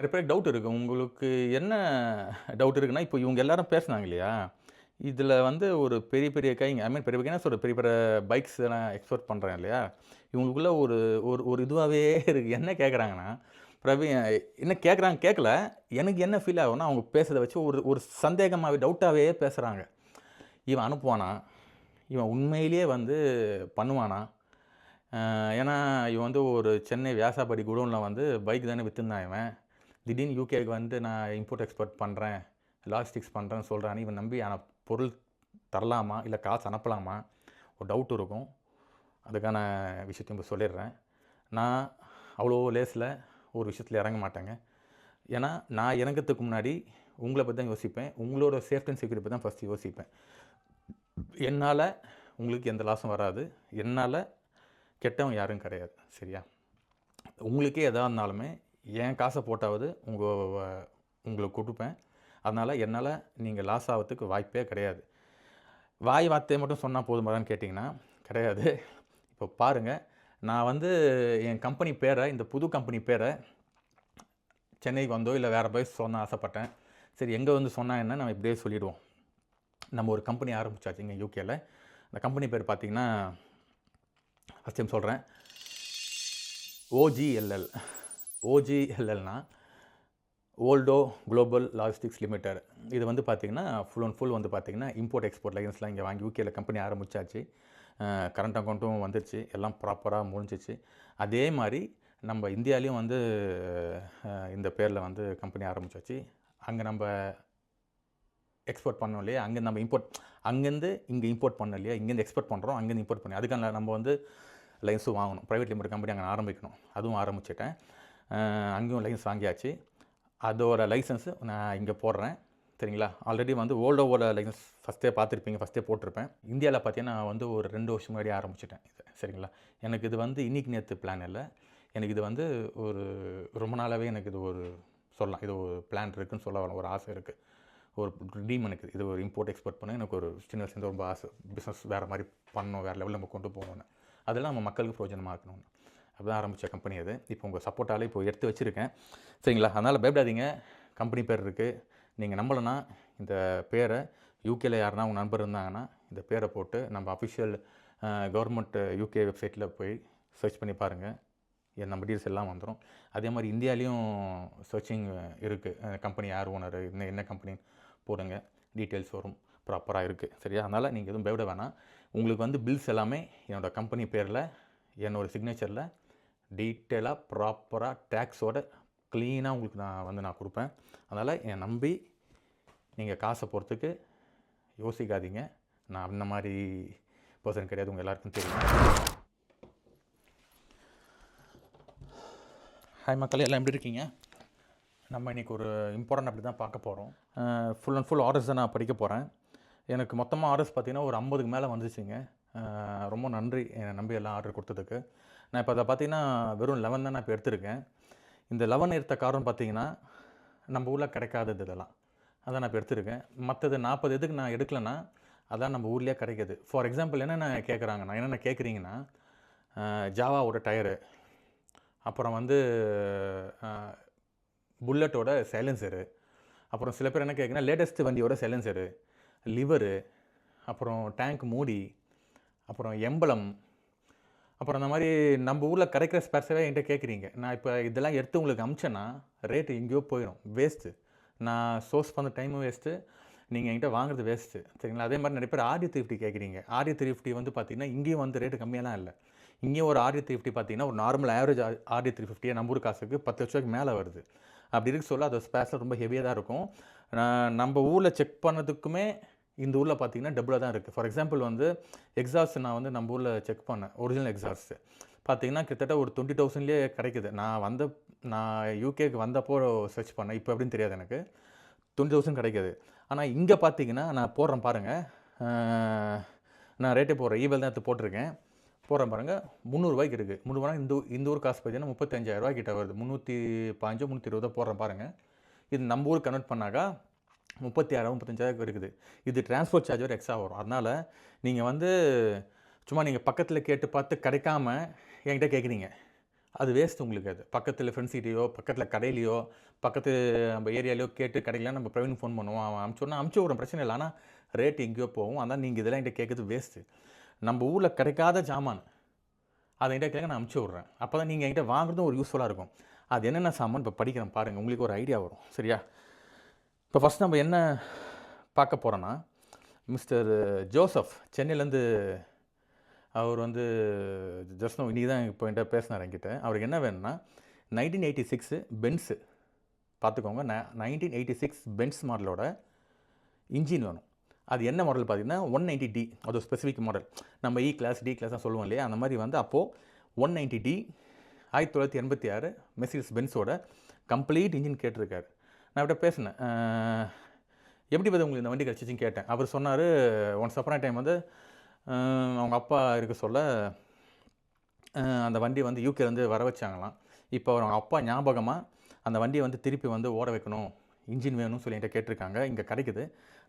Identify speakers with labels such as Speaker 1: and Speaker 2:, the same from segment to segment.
Speaker 1: நெறைய பேருக்கு டவுட் இருக்கு. உங்களுக்கு என்ன டவுட் இருக்குன்னா, இப்போ இவங்க எல்லாரும் பேசுனாங்க இல்லையா? இதில வந்து ஒரு பெரிய பெரிய கைங்க ஐ மீன் பெரிய பெரிய என்ன சொல்றது, பெரிய பெரிய பைக்ஸ் நான் எக்ஸ்போர்ட் பண்றேன் இல்லையா? இவங்களுக்குள்ள ஒரு ஒரு ஒரு இதுவாவே இருக்கு. என்ன கேட்குறாங்கன்னா, பிரவீன் என்ன கேட்குறாங்க கேட்கல. எனக்கு என்ன ஃபீல் ஆகும்னா, அவங்க பேசுறத வச்சு ஒரு ஒரு சந்தேகமாவே, டவுட்டாவே பேசுறாங்க. இவன் அனுப்புவானா? இவன் உண்மையிலேயே வந்து பண்ணுவானா? ஏன்னா, இவன் வந்து ஒரு சென்னை வியாசாபடி குடோன்ல வந்து பைக் தானே வித்துருந்தான் இவன். திடீர்னு யூகேக்கு வந்து நான் இம்போர்ட் எக்ஸ்போர்ட் பண்ணுறேன், லாஜிஸ்டிக்ஸ் பண்ணுறேன்னு சொல்கிறான்னு இவன் நம்பி பொருள் தரலாமா? இல்லை காசு அனுப்பலாமா? ஒரு டவுட் இருக்கும். அதுக்கான விஷயத்தையும் இப்போ சொல்லிடுறேன். நான் அவ்வளோ லேசில் ஒரு விஷயத்தில் இறங்க மாட்டேங்க. ஏன்னா, நான் இறங்கறதுக்கு முன்னாடி உங்கள பத்தி தான் யோசிப்பேன். உங்களோட சேஃப்டி அண்ட் செக்யூரிட்டி பத்தி தான் ஃபர்ஸ்ட்டு யோசிப்பேன். என்னால உங்களுக்கு எந்த லாஸும் வராது. என்னால கெட்டவன் யாரும் கிடையாது. சரியா? உங்களுக்கே எதா இருந்தாலுமே என் காசை போட்டாவது உங்களுக்கு குடுப்பேன். அதனால என்னால நீங்க லாஸ் ஆவறதுக்கு வாய்ப்பே கிடையாது. வாய் வார்த்தைய மட்டும் சொன்னா போதுமாடான்னு கேட்டிங்கன்னா, கிடையாது. இப்போ பாருங்க, நான் வந்து என் கம்பெனி பேர, இந்த புது கம்பெனி பேர சென்னைக்கு வந்தோ, இல்ல வேற போய் சொன்ன ஆசைப்பட்டேன். சரி எங்க வந்து சொன்னா என்ன? நம்ம இப்படியே சொல்லிடுவோம். நம்ம ஒரு கம்பெனி ஆரம்பிச்சாச்சு இங்க யூகேல. அந்த கம்பெனி பேர் பார்த்தீங்கன்னா, ஃபர்ஸ்ட் டைம் சொல்றேன். OGLL. OGLLனா ஓல்டோ குளோபல் லாஜிஸ்டிக்ஸ் லிமிடெட். இது வந்து பார்த்தீங்கன்னா, ஃபுல் அண்ட் ஃபுல் வந்து பார்த்தீங்கன்னா, இம்போர்ட் எக்ஸ்போர்ட் லைசன்ஸ்லாம் இங்கே வாங்கி யூகேல கம்பெனி ஆரம்பிச்சாச்சு. கரண்ட் அக்கவுண்ட்டும் வந்துருச்சு. எல்லாம் ப்ராப்பரா முடிஞ்சிச்சு. அதே மாரி நம்ம இந்தியாலயும் வந்து இந்த பேர்ல வந்து கம்பெனி ஆரம்பிச்சாச்சு. அங்க நம்ப எக்ஸ்போர்ட் பண்ணோம் இல்லையா? அங்க நம்ம அங்கேருந்து இங்க இம்போர்ட் பண்ணோம் இல்லையா? இங்கேருந்து எக்ஸ்போர்ட் பண்ணுறோம். அங்கேருந்து இம்போர்ட் பண்ணி அதுக்கான நம்ம வந்து லைசன்ஸும் வாங்கணும். பிரைவேட் லிமிடெட் கம்பெனி அங்கே ஆரம்பிக்கணும். அதுவும் ஆரம்பிச்சுட்டேன். அங்கேயும் லைசன்ஸ் வாங்கியாச்சு. அதோட லைசன்ஸு நான் இங்கே போடுறேன். சரிங்களா? ஆல்ரெடி வந்து ஓல்டோவோட லைசன்ஸ் ஃபஸ்ட்டே பார்த்துருப்பீங்க. ஃபஸ்ட்டே போட்டிருப்பேன். இந்தியால பார்த்தீங்கன்னா, நான் வந்து ஒரு 2 வருஷம் முன்னாடியே ஆரம்பிச்சுட்டேன் இத. சரிங்களா? எனக்கு இது வந்து இன்னைக்கு நேத்து பிளான் இல்ல. எனக்கு இது வந்து ஒரு ரொம்ப நாளாவே எனக்கு இது ஒரு சொல்லலாம். இது ஒரு பிளான் இருக்குன்னு சொல்ல வரேன். ஒரு ஆசை இருக்கு. ஒரு ட்ரீம் எனக்கு. இது ஒரு இம்போர்ட் எக்ஸ்போர்ட் பண்ண எனக்கு ஒரு சின்ன வயசுலேருந்து ரொம்ப ஆசை. பிஸ்னஸ் வேறு மாரி பண்ணணும். வேறு லெவலில் நம்ம கொண்டு போகணும்னு. அதெல்லாம் நம்ம மக்களுக்கு பிரயோஜனமா இருக்கணும்னு. அப்படி தான் ஆரம்பித்த கம்பெனி அது. இப்போ உங்கள் சப்போர்ட்டால இப்போ எடுத்து வச்சுருக்கேன். சரிங்களா? அதனால் பயப்படாதீங்க. கம்பெனி பேர் இருக்குது. நீங்கள் நம்பலைன்னா இந்த பேரை யூகேல யாருன்னா உங்கள் நண்பர் இருந்தாங்கன்னா, இந்த பேரை போட்டு நம்ம அஃபிஷியல் கவர்மெண்ட் யூகே வெப்சைட்டில் போய் சர்ச் பண்ணி பாருங்கள். நம்ம டீல்ஸ் எல்லாம் வந்துடும். அதே மாதிரி இந்தியாலேயும் சர்ச்சிங் இருக்குது. கம்பெனி யார் ஓனரு, என்ன கம்பெனின்னு போடுங்க. டீட்டெயில்ஸ் வரும். ப்ராப்பராக இருக்குது. சரியா? அதனால் நீங்கள் எதுவும் பயப்பட வேணாம். உங்களுக்கு வந்து பில்ஸ் எல்லாமே என்னோடய கம்பெனி பேரில், என்னோடய சிக்னேச்சரில் டீட்டெயிலாக, ப்ராப்பராக, டேக்ஸோட க்ளீனாக உங்களுக்கு நான் கொடுப்பேன். அதனால் என்னை நம்பி நீங்கள் காசை போகிறதுக்கு யோசிக்காதீங்க. நான் அந்த மாதிரி பர்சன் கிடையாது. உங்கள் எல்லாருக்கும் தெரியும். ஹாய் மக்களே, எல்லாம் எப்படி இருக்கீங்க? நம்ம இன்றைக்கி ஒரு இம்பார்ட்டன்ட் அப்படி தான் பார்க்க போகிறோம். ஃபுல் அண்ட் ஃபுல் ஆர்டர்ஸ் தான் நான் படிக்க போகிறேன். எனக்கு மொத்தமாக ஆர்டர்ஸ் பார்த்திங்கன்னா ஒரு 50க்கு மேலே வந்துச்சுங்க. ரொம்ப நன்றி என்னை நம்பி எல்லாம் ஆர்டர் கொடுத்ததுக்கு. நான் இப்போ அதை பார்த்திங்கன்னா வெறும் 11 தான் நான் இப்போ எடுத்திருக்கேன். இந்த 11 எடுத்த காரணம் பார்த்திங்கன்னா, நம்ம ஊரில் கிடைக்காதது இதெல்லாம். அதான் நான் இப்போ எடுத்திருக்கேன். மற்றது 40 எதுக்கு நான் எடுக்கலைன்னா, அதான் நம்ம ஊர்லேயே கிடைக்கிது. ஃபார் எக்ஸாம்பிள் என்னென்ன கேட்குறாங்கன்னா, என்னென்ன கேட்குறீங்கன்னா, ஜாவாவோட டயரு, அப்புறம் வந்து புல்லட்டோட சைலன்சரு, அப்புறம் சில பேர் என்ன கேட்குறீங்கன்னா, லேட்டஸ்ட்டு வண்டியோட சைலன்சரு, லிவரு, அப்புறம் டேங்க் மூடி, அப்புறம் எம்பளம், அப்புறம் அந்த மாதிரி நம்ம ஊரில் கிடைக்கிற ஸ்பேர்ஸவே என்கிட்ட கேட்குறீங்க. நான் இப்போ இதெல்லாம் எடுத்து உங்களுக்கு அமிச்சேன்னா ரேட்டு எங்கேயோ போயிடும். வேஸ்ட்டு. நான் சோர்ஸ் பண்ண டைமும் வேஸ்ட்டு. நீங்கள் என்கிட்ட வாங்குறது வேஸ்ட்டு. சரிங்களா? அதே மாதிரி நிறைய பேர் RD350 கேட்குறீங்க. RD350 வந்து பார்த்திங்கன்னா, இங்கேயும் வந்து ரேட்டு கம்மியெல்லாம் இல்லை. இங்கேயும் ஒரு RD350 பார்த்தீங்கன்னா, ஒரு நார்மல் ஆவரேஜ் RD350 நம்ம ஊர் காசுக்கு 10 லட்சம் மேலே வருது. அப்படி இருக்க சொல்ல அது ஸ்பேர்ஸில் ரொம்ப ஹெவியாக தான் இருக்கும். நம்ம ஊரில் செக் பண்ணதுக்குமே இந்த ஊரில் பார்த்தீங்கன்னா டபுளாக தான் இருக்குது. ஃபார் எக்ஸாம்பிள் வந்து எக்ஸாஸ்ட் நான் வந்து நம்ம ஊரில் செக் பண்ணேன். ஒரிஜினல் எக்ஸாஸ்ட்டு பார்த்தீங்கன்னா கிட்டத்தட்ட ஒரு 20,000லேயே கிடைக்குது. நான் யூகேக்கு வந்தப்போ சர்ச் பண்ணேன். இப்போ எப்படின்னு தெரியாது எனக்கு. 20,000 கிடைக்குது. ஆனால் இங்கே பார்த்தீங்கன்னா நான் போடுறேன் பாருங்கள். நான் ரேட்டே போடுறேன். ஈபேல் தான் எடுத்து போட்டிருக்கேன். போடுறேன் பாருங்கள். 300 ரூபாய்க்கு இருக்குது. 300 ரூபாய் இந்த ஊர் காசு பார்த்தீங்கன்னா 35,000 ரூபாய் கிட்ட வருது. 315 320 போடுறேன் பாருங்கள். இது நம்ம ஊருக்கு கன்வெர்ட் பண்ணாக்கா 36,000 35,000 இருக்குது. இது டிரான்ஸ்போர்ட் சார்ஜ் வேறு எக்ஸ்ட்ரா வரும். அதனால் நீங்கள் வந்து சும்மா நீங்கள் பக்கத்தில் கேட்டு பார்த்து கிடைக்காம என்கிட்ட கேட்குறீங்க. அது வேஸ்ட் உங்களுக்கு. அது பக்கத்தில் ஃப்ரெண்ட்ஸ்கிட்டயோ, பக்கத்தில் கடையிலையோ, பக்கத்து நம்ம ஏரியாலையோ கேட்டு கிடைக்கல நம்ம பிரவீன் ஃபோன் பண்ணுவோம், அவன் அமுச்சு விட்றோம், பிரச்சனை இல்லை. ஆனால் ரேட் எங்கேயோ போகும். அதான் நீங்கள் இதெல்லாம் என்கிட்ட கேட்குறது வேஸ்ட்டு. நம்ம ஊரில் கிடைக்காத ஜாமான் அதை என்கிட்ட கேட்க நான் அமுச்சு விட்றேன். அப்போ தான் நீங்கள் என்கிட்ட வாங்குறதும் ஒரு யூஸ்ஃபுல்லாக இருக்கும். அது என்னென்ன சாமான் இப்போ படிக்கிறேன் பாருங்கள், உங்களுக்கு ஒரு ஐடியா வரும். சரியா? இப்போ ஃபஸ்ட் நம்ம என்ன பார்க்க போகிறோன்னா, மிஸ்டர் ஜோசப் சென்னையிலேருந்து அவர் வந்து ஜஸ்ட் இன்றைக்கி தான் இப்போ என்கிட்ட பேசினார் என்கிட்ட. அவருக்கு என்ன வேணும்னா 1986 பென்ஸு பார்த்துக்கோங்க, 1986 பென்ஸ் மாடலோட இன்ஜின் வேணும். அது என்ன மாடல் பார்த்தீங்கன்னா 190D, அது ஒரு ஸ்பெசிஃபிக் மாடல். நம்ம இ கிளாஸ் டி கிளாஸ் தான் சொல்லுவோம் இல்லையா, அந்த மாதிரி வந்து அப்போது 190D 1986 மெர்சிடிஸ் பென்ஸோட கம்ப்ளீட் இன்ஜின் கேட்டிருக்காரு. நான் அவர்கிட்ட பேசினேன், எப்படி பார்த்து உங்களுக்கு இந்த வண்டி கிடச்சிச்சின்னு கேட்டேன். அவர் சொன்னார், ஒன்ஸ் அப்பான டைம் வந்து அவங்க அப்பா இருக்க சொல்ல அந்த வண்டி வந்து யூகேலேருந்து வர வச்சாங்களாம். இப்போ அவங்க அப்பா ஞாபகமாக அந்த வண்டியை வந்து திருப்பி வந்து ஓட வைக்கணும், இன்ஜின் வேணும்னு சொல்லி என்கிட்ட கேட்டிருக்காங்க. இங்கே கிடைக்குது,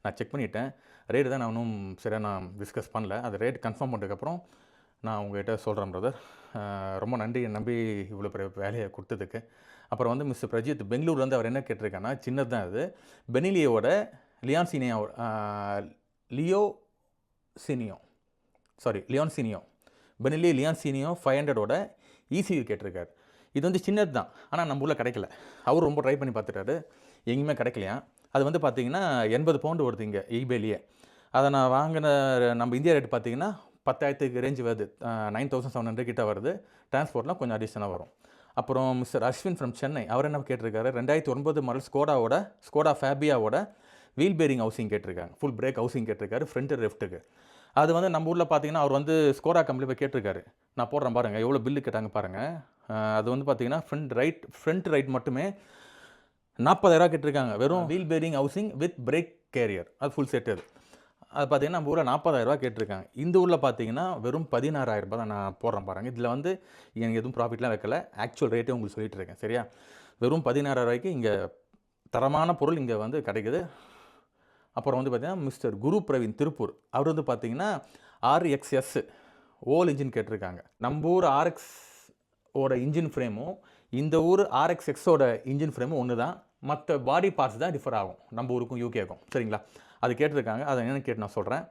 Speaker 1: நான் செக் பண்ணிவிட்டேன். ரேட்டு தான் நான் இன்னும் சரியாக நான் டிஸ்கஸ் பண்ணல. அது ரேட் கன்ஃபார்ம் பண்ணதுக்கப்புறம் நான் உங்கள்கிட்ட சொல்கிறேன் பிரதர். ரொம்ப நன்றி, நம்பி இவ்வளோ பெரிய வேலையை கொடுத்ததுக்கு. அப்புறம் வந்து மிஸ்டர் பிரஜித் பெங்களூர்லேருந்து அவர் என்ன கேட்டிருக்காங்கன்னா, சின்னது தான் அது, பெனிலியோட லியான்சினியோ பெனிலி லியான்சினியோ 500ஓட ECU கேட்டிருக்காரு. இது வந்து சின்னது தான், ஆனால் நம்ம ஊரில் கிடைக்கல. அவர் ரொம்ப ட்ரை பண்ணி பார்த்துட்டாரு, எங்கேயுமே கிடைக்கலையா. அது வந்து பார்த்திங்கன்னா 80 பவுண்டு வருது இங்கே ஈபேலியே. அதை நான் வாங்கின நம்ம இந்தியா ரேட் பார்த்திங்கன்னா 10,000 ரேஞ்சு வருது, 9,700 கிட்ட வருது. டிரான்ஸ்போர்ட்லாம் கொஞ்சம் அடிஷனாக வரும். அப்புறம் மிஸ்டர் அஸ்வின் ஃப்ரம் சென்னை, அவர் என்ன கேட்டிருக்காரு, 2009 மாடல் ஸ்கோடா ஃபேபியாவோட வீல் பேரிங் ஹவுசிங் கேட்டிருக்காங்க, ஃபுல் பிரேக் ஹவுசிங் கேட்டிருக்காரு ஃப்ரண்ட் லெஃப்ட்டுக்கு. அது வந்து நம்ம ஊரில் பார்த்தீங்கன்னா அவர் வந்து ஸ்கோடா கம்பெனி போய் கேட்டிருக்காரு. நான் போடுறேன் பாருங்கள், எவ்வளோ பில்லு கேட்டாங்க பாருங்கள். அது வந்து பார்த்தீங்கன்னா ஃப்ரண்ட் ரைட் மட்டுமே 40,000 கேட்டிருக்காங்க, வெறும் wheel bearing housing with brake carrier, அது ஃபுல் செட். அது பார்த்தீங்கன்னா நம்ம ஊரில் 40,000 கேட்டிருக்காங்க. இந்த ஊரில் பார்த்தீங்கன்னா வெறும் 16,000 தான். நான் போடுறேன் பாருங்கள். இதில் வந்து எனக்கு எதுவும் ப்ராஃபிட்லாம் வைக்கல, ஆக்சுவல் ரேட்டே உங்களுக்கு சொல்லிட்டு இருக்கேன். சரியா? வெறும் 16,000 இங்கே தரமான பொருள் இங்கே வந்து கிடைக்குது. அப்புறம் வந்து பார்த்திங்கன்னா மிஸ்டர் குரு பிரவீன் திருப்பூர், அவர் வந்து பார்த்திங்கன்னா RXS ஓல் இன்ஜின் கேட்டிருக்காங்க. நம்ம ஊர் RX-ஓட இன்ஜின் ஃப்ரேமும் இந்த ஊர் RXX-ஓட இன்ஜின் ஃப்ரேமும் ஒன்று தான், மற்ற பாடி பார்ட்ஸ் தான் டிஃபர் ஆகும் நம்ம ஊருக்கும் யூகேக்கும். சரிங்களா? அது கேட்டிருக்காங்க, அதை என்னென்னு கேட்டு நான் சொல்கிறேன்.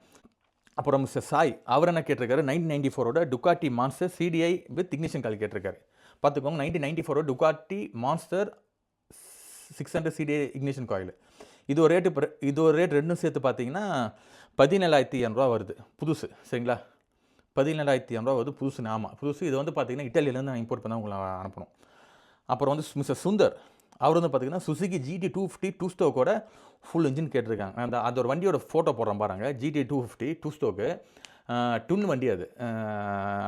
Speaker 1: அப்புறம் மிஸ்டர் சாய், அவர் என்ன கேட்டிருக்காரு, 1994ஓட Ducati Monster CDI with ignition coil கேட்டிருக்காரு. பார்த்துக்கோங்க, 1994ஓட Ducati Monster 600 CDI ignition coil. இது ஒரு ரேட்டு ரெண்டும் சேர்த்து பார்த்தீங்கன்னா 17,200 வருது புதுசு. சரிங்களா? 17,200 வருது புதுசு. ஆமாம், புதுசு. இது வந்து பார்த்தீங்கன்னா இட்டாலியிலேருந்து நான் இம்போர்ட் பண்ண உங்களை அனுப்பணும். அப்புறம் வந்து மிஸ்டர் சுந்தர், அவர் வந்து பார்த்தீங்கன்னா சுசுகி GT 250 2 ஸ்டோக்கோட ஃபுல் இன்ஜின் கேட்டிருக்காங்க. அந்த ஒரு வண்டியோட ஃபோட்டோ போடுறேன் பாருங்கள், GT 250 2 ஸ்டோக்கு டுன் வண்டி.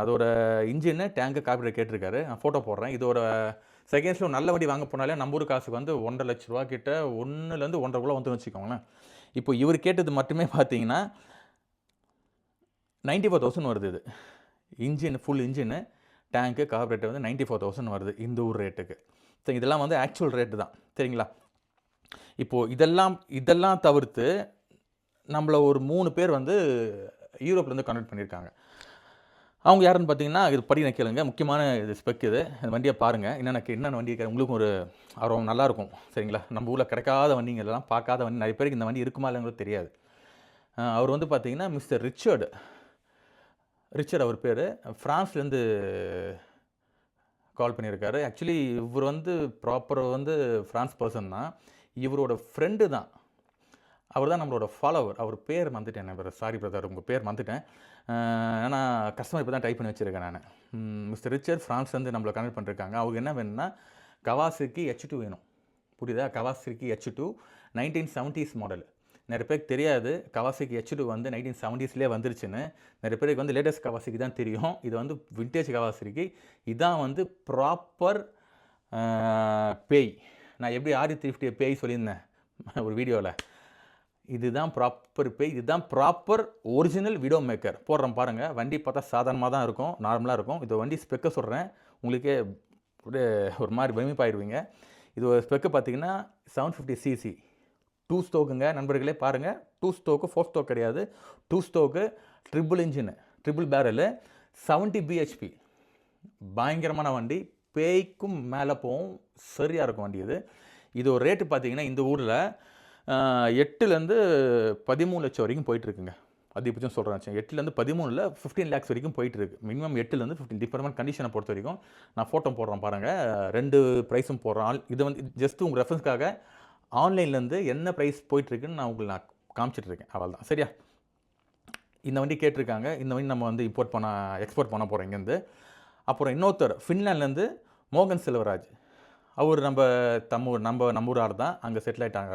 Speaker 1: அதோட இன்ஜின்னு டேங்கு காப்பீடு கேட்டிருக்காரு. நான் ஃபோட்டோ போடுறேன். இதோட செகண்ட்ஸில் ஒரு நல்ல வண்டி வாங்க போனாலே நம்ம ஊர் காசுக்கு வந்து 1.5 லட்ச ரூபா கிட்ட, 1லேருந்து 1.5 வந்துன்னு வச்சுக்கோங்களேன். இப்போ இவர் கேட்டது மட்டுமே பார்த்தீங்கன்னா 94,000 வருது. இது இன்ஜின் ஃபுல் இன்ஜின்னு டேங்க்கு கார்பரேட்டர் வந்து 94,000 வருது இந்த ஊர் ரேட்டுக்கு. சரி, இதெல்லாம் வந்து ஆக்சுவல் ரேட்டு தான். சரிங்களா? இப்போது இதெல்லாம் தவிர்த்து நம்மளை ஒரு 3 பேர் வந்து யூரோப்லேருந்து கான்டாக்ட் பண்ணியிருக்காங்க. அவங்க யாருன்னு பார்த்தீங்கன்னா, இது படி நான் கேளுங்க, முக்கியமான இது ஸ்பெக். இது இந்த வண்டியை பாருங்கள், என்னென்ன வண்டி உங்களுக்கும் ஒரு ஆர்வம் நல்லாயிருக்கும். சரிங்களா? நம்ம ஊரில் கிடைக்காத வண்டிங்கெல்லாம், பார்க்காத வண்டி, நிறைய பேருக்கு இந்த வண்டி இருக்குமா இல்லைங்கிறது தெரியாது. அவர் வந்து பார்த்தீங்கன்னா மிஸ்டர் ரிச்சர்ட், அவர் பேர், ஃப்ரான்ஸ்லேருந்து கால் பண்ணியிருக்காரு. ஆக்சுவலி இவர் வந்து ப்ராப்பர் வந்து ஃப்ரான்ஸ் பர்சன் தான். இவரோட ஃப்ரெண்டு தான், அவர் தான் நம்மளோட ஃபாலோவர். அவர் பேர் மறந்துட்டேன். சாரி பிரதர், உங்கள் பேர் மறந்துட்டேன். ஏன்னா கஸ்டமர் இப்போ தான் டைப் பண்ணி வச்சுருக்கேன் நான். மிஸ்டர் ரிச்சர்ட் ஃப்ரான்ஸ்லேருந்து நம்மளை கனெக்ட் பண்ணிருக்காங்க. அவங்க என்ன வேணும்னா கவாசகி H2 வேணும். புரியுதா? Kawasaki H2 1970s model. நிறைய பேருக்கு தெரியாது, கவாசகி H2 வந்து 1970ஸ்லேயே வந்துருச்சுன்னு. நிறைய பேருக்கு வந்து லேட்டஸ்ட் கவாசகி தான் தெரியும். இது வந்து விண்டேஜ் கவாசகி. இதான் வந்து ப்ராப்பர் பேய். நான் எப்படி RE350 பேய் சொல்லியிருந்தேன் ஒரு வீடியோவில், இதுதான் ப்ராப்பர் பேய், இதுதான் ப்ராப்பர் ஒரிஜினல் விடோ மேக்கர். போடுறேன் பாருங்கள். வண்டி பார்த்தா சாதாரணமாக தான் இருக்கும், நார்மலாக இருக்கும். இது வண்டி ஸ்பெக்கை சொல்கிறேன், உங்களுக்கே ஒரு மாதிரி பிரமிப்பாயிடுவீங்க. இது ஒரு ஸ்பெக்கு பார்த்தீங்கன்னா 750cc 2 ஸ்டோக்குங்க நண்பர்களே. பாருங்கள், 2 ஸ்டோக்கு, 4 ஸ்டோக் கிடையாது, 2 ஸ்டோக்கு, triple engine, triple barrel, 70 bhp. பயங்கரமான வண்டி, பேய்க்கும் மேலே போகும், சரியாக இருக்கும் வண்டி இது. இது ஒரு ரேட்டு பார்த்தீங்கன்னா இந்த ஊரில் 8லேருந்து 13 லட்சம் வரைக்கும் போயிட்டுருக்குங்க. அதிகபட்சம் சொல்கிறேன். 8லேருந்து 13ல் 15 லேக்ஸ் வரைக்கும் போயிட்டுருக்கு. மினிமம் 8லேருந்து 15 டிஃபரெண்ட் கண்டிஷனை பொறுத்த வரைக்கும். நான் ஃபோட்டோ போடுறேன் பாருங்கள், 2 ப்ரைஸும் போடுறேன். இது வந்து ஜஸ்ட் உங்கள் ரெஃபரன்ஸ்க்காக ஆன்லைன்லேருந்து என்ன ப்ரைஸ் போயிட்டுருக்குன்னு நான் காமிச்சிட்ருக்கேன். அவ்வளோதான், சரியா? இந்த வண்டி கேட்டிருக்காங்க. இந்த வண்டி நம்ம வந்து எக்ஸ்போர்ட் பண்ண போகிறோம் இங்கேருந்து. அப்புறம் இன்னொருத்தர் ஃபின்லாண்ட்லேருந்து மோகன் செல்வராஜ். அவர் நம்ம ஊர் ஆள் தான், அங்கே செட்டில் ஆகிட்டாங்க.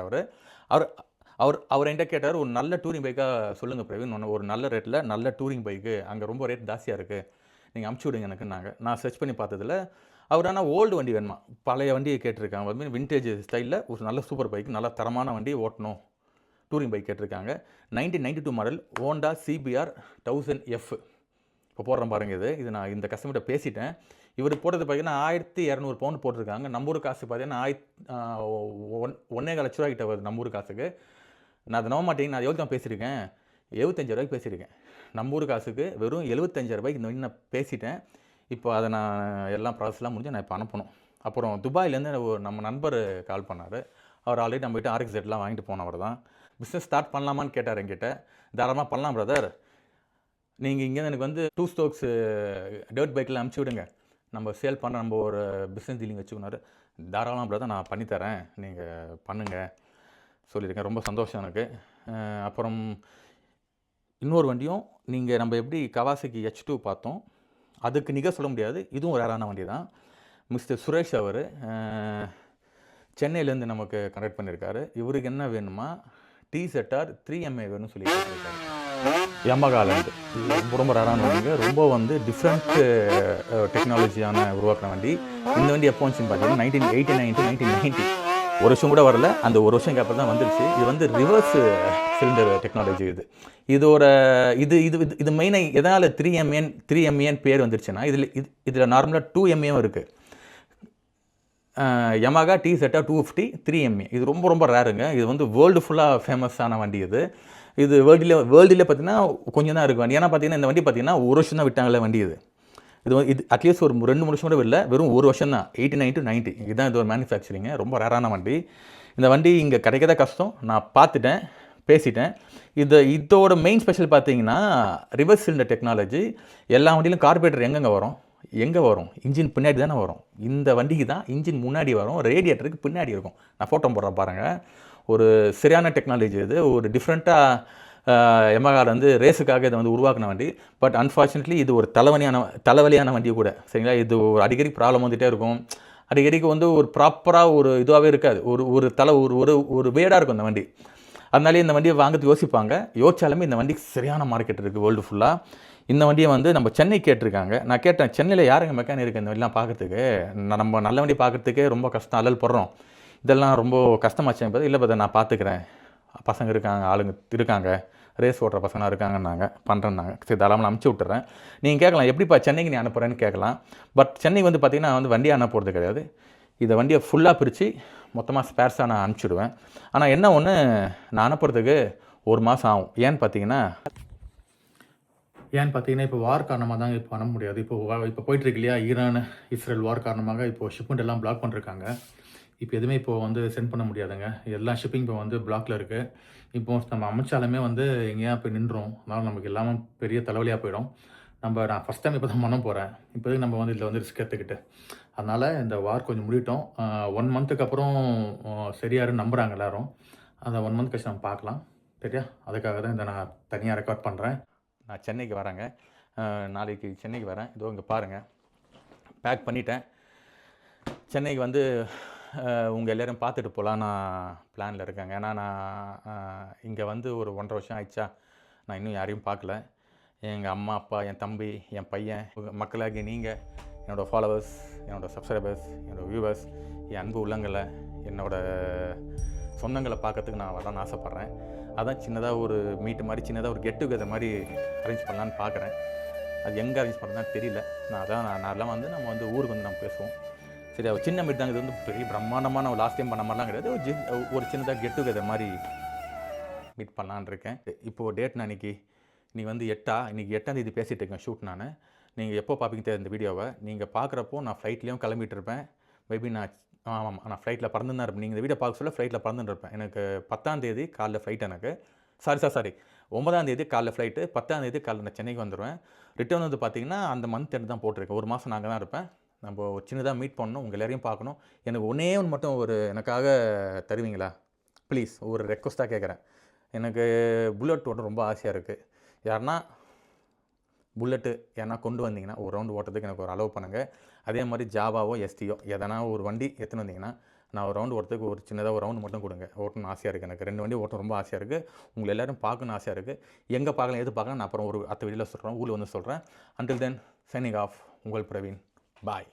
Speaker 1: அவர் என்கிட்ட கேட்டார், ஒரு நல்ல டூரிங் பைக்காக சொல்லுங்கள் பிரவீன், ஒரு நல்ல ரேட்டில் நல்ல டூரிங் பைக்கு, அங்கே ரொம்ப ரேட் ஜாஸ்தியாக இருக்குது, நீங்கள் அமுச்சு விடுங்க எனக்குன்னாங்க. நான் சர்ச் பண்ணி பார்த்ததில் அவர் ஆனால் ஓல்டு வண்டி வேணுமா, பழைய வண்டியை கேட்டிருக்காங்க. அதுமாதிரி விண்டேஜ் ஸ்டைலில் ஒரு நல்ல சூப்பர் பைக், நல்ல தரமான வண்டி ஓட்டணும், டூரிங் பைக் கேட்டிருக்காங்க. 1992 மாடல் ஹோண்டா CBR 1000F. இப்போ போடுறேன் பாருங்கள். இது நான் இந்த கஸ்டமர்கிட்ட பேசிட்டேன். இவர் போட்டது பார்த்தீங்கன்னா 1200 பவுண்ட் போட்டிருக்காங்க. நம்ம ஊர் காசு பார்த்தீங்கன்னா 1.25 லட்ச ரூபா கிட்ட வருது நம்ம ஊர் காசுக்கு. நான் அதை நம்ப மாட்டேங்க, நான் எவ்வளோ தான் பேசியிருக்கேன், 75 ரூபாய்க்கு பேசியிருக்கேன். நம்ம ஊர் காசுக்கு வெறும் 75 ரூபாய்க்கு இந்த வண்டி நான் பேசிட்டேன். இப்போ அதை நான் எல்லாம் ப்ராசஸ்லாம் முடிஞ்சு நான் இப்போ அனுப்பணும். அப்புறம் துபாயிலேருந்து நம்ம நண்பர் கால் பண்ணார். அவர் ஆல்ரெடி நம்மகிட்ட RX-Z வாங்கிட்டு போனவர் தான். பிஸ்னஸ் ஸ்டார்ட் பண்ணலாமான்னு கேட்டார் என்கிட்ட. தாராளமாக பண்ணலாம் பிரதர், நீங்கள் இங்கேருந்து எனக்கு வந்து 2 ஸ்டோக்ஸ் டர்ட் பைக்கில் அனுப்பிச்சி விடுங்க, நம்ம சேல் பண்ண நம்ம ஒரு பிஸ்னஸ் டீலிங் வச்சுக்கோனாரு. தாராளமாக பிரதர் நான் பண்ணித்தரேன், நீங்கள் பண்ணுங்கள் சொல்லியிருக்கேன். ரொம்ப சந்தோஷம் எனக்கு. அப்புறம் இன்னொரு வண்டியும் நம்ம எப்படி கவாசகி H2 பார்த்தோம், அதுக்கு நிகர் சொல்ல முடியாது, இதுவும் ஒரு ரேரான வண்டி தான். மிஸ்டர் சுரேஷ் அவர் சென்னையிலேருந்து நமக்கு கனெக்ட் பண்ணியிருக்காரு. இவருக்கு என்ன வேணுமா, TZR 3MA வேணும்னு சொல்லி கேட்டிருக்காரு. யமகாலேருந்து. இது ரொம்ப ரேரான வண்டிங்க, ரொம்ப வந்து டிஃப்ரெண்ட் டெக்னாலஜியான உருவாக்கின வண்டி. இந்த வண்டி எப்போ வந்துச்சுன்னு பார்த்தீங்கன்னா 1989 to 1990, ஒரு வருஷம் கூட வரல, அந்த ஒரு வருஷம் அப்புறம் தான் வந்துருச்சு. இது வந்து ரிவர்ஸ் சிலிண்டர் டெக்னாலஜி. இது மெயினாக எதனால் 3MA பேர் வந்துருச்சுன்னா, இதில் நார்மலாக 2MA இருக்குது. Yamaha TZR 250 3MA. இது ரொம்ப ரேருங்க. இது வந்து வேர்ல்டு ஃபுல்லாக ஃபேமஸான வண்டி. இது வேர்ல்டில் பார்த்தீங்கன்னா கொஞ்சம் தான் இருக்குது வண்டி. ஏன்னா பார்த்தீங்கன்னா இந்த வண்டி பார்த்தீங்கன்னா ஒரு வருஷம் தான் விட்டாங்களே வண்டி. இது அட்லீஸ்ட் ஒரு 2 வருஷம் கூட இல்லை, வெறும் ஒரு வருஷம் தான். 89 to 90 இதுதான் இது ஒரு மேனுஃபேக்சரிங்க. ரொம்ப ரேரான வண்டி. இந்த வண்டி இங்கே கிடைக்கதா கஷ்டம். நான் பார்த்துட்டேன், பேசிட்டேன். இதோட மெயின் ஸ்பெஷல் பார்த்தீங்கன்னா ரிவர்ஸ் சிலிண்டர் டெக்னாலஜி. எல்லா வண்டியிலும் கார்பரேட்டர் எங்கே வரும், இன்ஜின் பின்னாடி தானே வரும். இந்த வண்டிக்கு தான் இன்ஜின் முன்னாடி வரும், ரேடியேட்டருக்கு பின்னாடி இருக்கும். நான் ஃபோட்டோ போடுறேன் பாருங்கள். ஒரு சரியான டெக்னாலஜி. இது ஒரு டிஃப்ரெண்ட்டாக யமகாவில் வந்து ரேஸுக்காக இதை வந்து உருவாக்கின வண்டி. பட் அன்ஃபார்ச்சுனேட்லி இது ஒரு தலைவலியான வண்டி கூட, சரிங்களா? இது ஒரு அடிக்கடி ப்ராப்ளம் வந்துகிட்டே இருக்கும். அடிக்கடிக்கு வந்து ஒரு ப்ராப்பராக ஒரு இதுவாகவே இருக்காது. ஒரு வேடாக இருக்கும் இந்த வண்டி. அதனாலே இந்த வண்டியை வாங்கிறது யோசிச்சாலுமே இந்த வண்டிக்கு சரியான மார்க்கெட் இருக்குது வேர்ல்டு ஃபுல்லாக. இந்த வண்டியை வந்து நம்ம சென்னை கேட்டிருக்காங்க. நான் கேட்டேன், சென்னையில் யாருங்க மெக்கானிக் இருக்குது இந்த வண்டிலாம் பார்க்குறதுக்கு? நம்ம நல்ல வண்டி பார்க்குறதுக்கே ரொம்ப கஷ்டம், அல்லல் போடுறோம், இதெல்லாம் ரொம்ப கஷ்டமாச்சு என்பது. இல்லை பதர் நான் பார்த்துக்கிறேன், பசங்க இருக்காங்க, ஆளுங்க இருக்காங்க, ரேஸ் ஓட்டுற பசங்களாம் இருக்காங்கன்னாங்க, பண்ணுறேன்னாங்க. சரி தாராளமாக அனுப்பிச்சி விட்டுறேன். நீங்கள் கேட்கலாம், எப்படிப்பா சென்னைக்கு நீ அனுப்புகிறேன்னு கேட்கலாம். பட் சென்னைக்கு வந்து பார்த்திங்கன்னா வந்து வண்டியை அனுப்புறது கிடையாது. இதை வண்டியை ஃபுல்லாக பிரித்து மொத்தமாக ஸ்பேர்ஸாக நான் அனுப்பிச்சிடுவேன். ஆனால் என்ன ஒன்று, நான் அனுப்புறதுக்கு 1 மாதம் ஆகும். ஏன்னு பார்த்தீங்கன்னா இப்போ வார் காரணமாக தாங்க இப்போ அனுப்ப முடியாது. இப்போ போயிட்டுருக்கு இல்லையா, ஈரான் இஸ்ரேல் வார் காரணமாக இப்போ ஷிப்மெண்ட் எல்லாம் பிளாக் பண்ணிருக்காங்க. இப்போ எதுவுமே இப்போ வந்து சென்ட் பண்ண முடியாதுங்க. எல்லா ஷிப்பிங் இப்போ வந்து பிளாக்ல இருக்குது. இப்போ நம்ம அமைச்சாலுமே வந்து எங்கேயா போய் நின்றோம். அதனால் நமக்கு எல்லாமே பெரிய தலைவலியாக போயிடும். நான் ஃபஸ்ட் டைம் இப்போ தான் பண்ண போகிறேன். இப்போதைக்கு நம்ம வந்து இதில் வந்து ரிஸ்க் எடுத்துக்கிட்டு, அதனால் இந்த வார் கொஞ்சம் முடியட்டும். 1 மந்த்துக்கு அப்புறம் சரியாருன்னு நம்புகிறாங்க எல்லோரும். அந்த 1 மந்த் கழிச்சு நம்ம பார்க்கலாம், சரியா? அதுக்காக தான் இந்த நான் தனியாக ரெக்கார்ட் பண்ணுறேன். நான் சென்னைக்கு வரேங்க, நாளைக்கு சென்னைக்கு வரேன். இதோ இங்கே பாருங்கள், பேக் பண்ணிட்டேன். சென்னைக்கு வந்து உங்கள் எல்லோரும் பார்த்துட்டு போகலாம் நான் பிளானில் இருக்கேங்க. ஏன்னா நான் இங்கே வந்து ஒரு 1.5 வருஷம் ஆயிடுச்சா, நான் இன்னும் யாரையும் பார்க்கல. எங்கள் அம்மா அப்பா, என் தம்பி, என் பையன், மக்களாகிய நீங்கள், என்னோடய ஃபாலோவர்ஸ், என்னோடய சப்ஸ்கிரைபர்ஸ், என்னோடய வியூவர்ஸ், என் அன்பு உள்ளங்களை, என்னோடய சொந்தங்களை பார்க்கறதுக்கு நான் வரலான்னு ஆசைப்பட்றேன். அதான் சின்னதாக ஒரு மீட்டு மாதிரி, சின்னதாக ஒரு கெட் டுகெதர் மாதிரி அரேஞ்ச் பண்ணலான்னு பார்க்குறேன். அது எங்கே அரேஞ்ச் பண்ணுறதுன்னு தெரியல. நான் வந்து நம்ம வந்து ஊருக்கு வந்து நம்ம பேசுவோம், சரி? ஒரு சின்ன மீட் தாங்க. இது வந்து பெரிய பிரம்மாண்டமான லாஸ்ட் டைம் பண்ண மாதிரிலாம் கிடையாது. ஒரு சின்னதாக கெட் டுகெதர் மாதிரி மீட் பண்ணலான்னு இருக்கேன். இப்போது டேட் நான் இன்றைக்கி வந்து இன்றைக்கி 8ஆம் தேதி பேசிகிட்டு இருக்கேன் ஷூட். நீங்கள் எப்போ பார்ப்பீங்க இந்த வீடியோவை? நீங்கள் பார்க்குறப்போ நான் ஃப்ளைட்லேயும் கிளம்பிட்டு இருப்பேன். மேபி நான் ஆமாம். நான் ஃப்ளைட்டில் பறந்துன்னு தான் இருப்பேன். நீங்க இந்த வீடியோ பார்க்க சொல்ல ஃப்ளைட்டில் பறந்துன்னு இருப்பேன். எனக்கு 10ஆம் தேதி காலைல ஃப்ளைட் எனக்கு. சாரி. 9ஆம் தேதி காலைல ஃப்ளைட்டு. 10ஆம் தேதி காலைல நான் சென்னைக்கு வந்துருவேன். ரிட்டர்ன் வந்து பார்த்தீங்கன்னா, அந்த மந்த் எண்ட் தான் போட்டிருக்கேன். 1 மாசம் நான் அங்க தான் இருப்பேன். நம்ப சின்னதா மீட் பண்ணணும். உங்க எல்லாரையும் பார்க்கணும். எனக்கு ஒண்ணே ஒண்ணு மட்டும் எனக்காக தருவீங்களா? ப்ளீஸ் ஒரு ரெக்வெஸ்ட்டா கேட்குறேன். எனக்கு புல்லட் ஓட்ட ரொம்ப ஆசையா இருக்கு. யாருன்னா புல்லட்டு யாருனா கொண்டு வந்தீங்கன்னா, ஒரு ரவுண்ட் ஓட்டுறதுக்கு எனக்கு ஒரு அலோவ் பண்ணுங்க. அதே மாரி ஜாவாவோ, எஸ்டியோ எதனா ஒரு வண்டி எடுத்துன்னு வந்தீங்கன்னா, நான் ஒரு ரவுண்ட் ஓட்டுறதுக்கு ஒரு சின்னதா ஒரு ரவுண்ட் மட்டும் குடுங்க. ஓட்டணும்னு ஆசையா இருக்கு எனக்கு. 2 வண்டி ஓட்ட ரொம்ப ஆசையா இருக்கு. உங்கள எல்லாரும் பார்க்கணும்னு ஆசையா இருக்கு. எங்க பார்க்கலாம், எது பார்க்கலாம் நான் அப்புறம் அடுத்த வீடியோல சொல்றேன். ஊர்ல வந்து சொல்றேன். அன்டில் தென் சைனிங் ஆஃப் உங்கள் பிரவீன். பாய்.